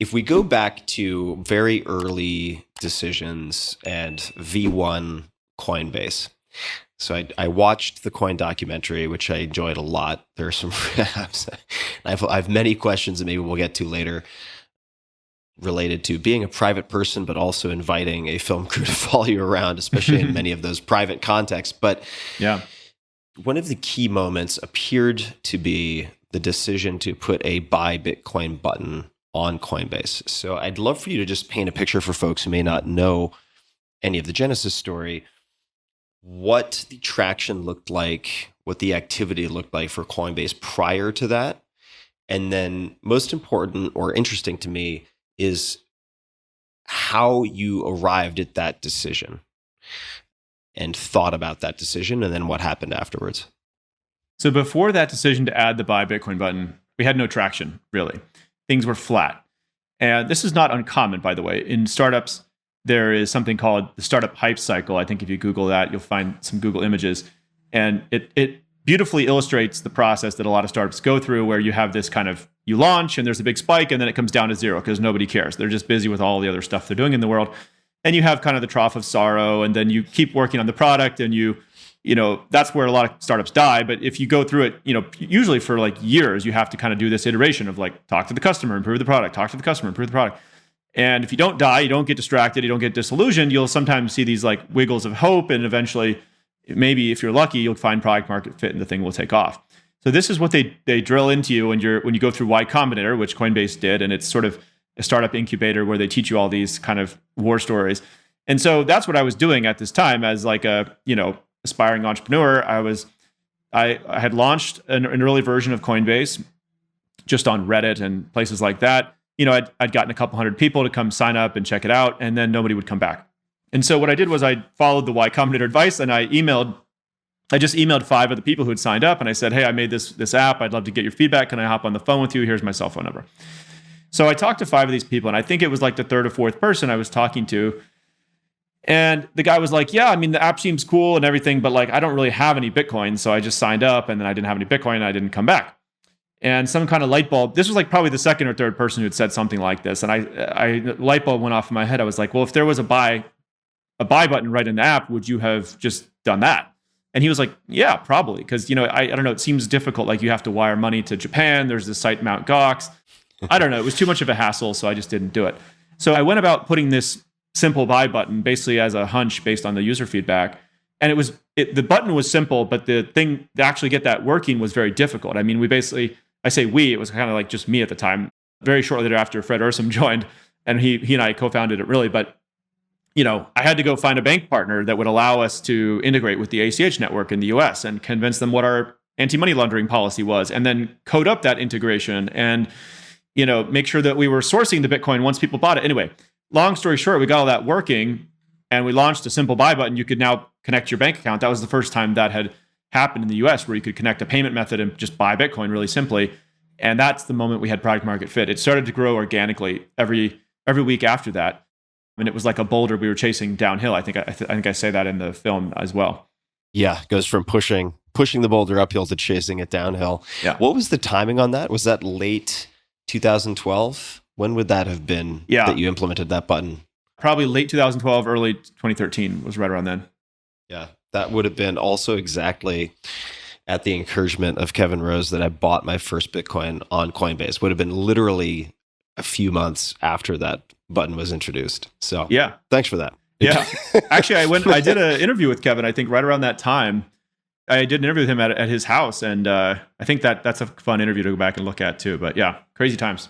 if we go back to very early decisions and V1 Coinbase. So I watched the Coin documentary, which I enjoyed a lot. There's some, I have many questions that maybe we'll get to later related to being a private person, but also inviting a film crew to follow you around, especially in many of those private contexts. But yeah, one of the key moments appeared to be the decision to put a buy Bitcoin button on Coinbase. So I'd love for you to just paint a picture for folks who may not know any of the genesis story, what the traction looked like, what the activity looked like for Coinbase prior to that. And then most important or interesting to me is how you arrived at that decision and thought about that decision, and then what happened afterwards. So before that decision to add the buy Bitcoin button, we had no traction, really. Things were flat. And this is not uncommon, by the way. In startups, there is something called the startup hype cycle. I think if you Google that, you'll find some Google images. And it beautifully illustrates the process that a lot of startups go through, where you have this kind of, you launch and there's a big spike and then it comes down to zero because nobody cares. They're just busy with all the other stuff they're doing in the world. And you have kind of the trough of sorrow, and then you keep working on the product, and you know, that's where a lot of startups die. But if you go through it, you know, usually for like years, you have to kind of do this iteration of like, talk to the customer, improve the product, talk to the customer, improve the product. And if you don't die, you don't get distracted, you don't get disillusioned, you'll sometimes see these like wiggles of hope, and eventually, maybe if you're lucky, you'll find product market fit and the thing will take off. So this is what they drill into you when you go through Y Combinator, which Coinbase did, and it's sort of a startup incubator where they teach you all these kind of war stories. And so that's what I was doing at this time as like a, you know, aspiring entrepreneur. I had launched an early version of Coinbase just on Reddit and places like that. You know, I'd gotten a couple hundred people to come sign up and check it out, and then nobody would come back. And so what I did was I followed the Y Combinator advice, and I just emailed 5 of the people who had signed up, and I said, hey, I made this app. I'd love to get your feedback. Can I hop on the phone with you? Here's my cell phone number. So I talked to 5 of these people, and I think it was like the 3rd or 4th person I was talking to. And the guy was like, yeah, I mean, the app seems cool and everything, but like, I don't really have any Bitcoin. So I just signed up, and then I didn't have any Bitcoin, and I didn't come back. And some kind of light bulb, this was like probably the 2nd or 3rd person who had said something like this. And I light bulb went off in my head. I was like, well, if there was a buy button right in the app, would you have just done that? And he was like, yeah, probably. Because, you know, I don't know, it seems difficult. Like you have to wire money to Japan. There's this site Mt. Gox. I don't know. It was too much of a hassle. So I just didn't do it. So I went about putting this simple buy button basically as a hunch based on the user feedback. And the button was simple, but the thing to actually get that working was very difficult. I mean, it was kind of like just me at the time. Very shortly thereafter, Fred Ursum joined, and he and I co-founded it really. But, you know, I had to go find a bank partner that would allow us to integrate with the ACH network in the US and convince them what our anti-money laundering policy was, and then code up that integration and, you know, make sure that we were sourcing the Bitcoin once people bought it. Anyway, long story short, we got all that working, and we launched a simple buy button. You could now connect your bank account. That was the first time that had happened in the US, where you could connect a payment method and just buy Bitcoin really simply. And that's the moment we had product market fit. It started to grow organically every week after that. And it was like a boulder we were chasing downhill. I think I say that in the film as well. Yeah, it goes from pushing the boulder uphill to chasing it downhill. Yeah. What was the timing on that? Was that late 2012? When would that have been that you implemented that button? Probably late 2012, early 2013 was right around then. Yeah, that would have been also exactly at the encouragement of Kevin Rose that I bought my first Bitcoin on Coinbase. Would have been literally a few months after that button was introduced. So yeah, thanks for that. Yeah, actually, I did an interview with Kevin. I think right around that time, I did an interview with him at his house, and I think that's a fun interview to go back and look at too. But yeah, crazy times.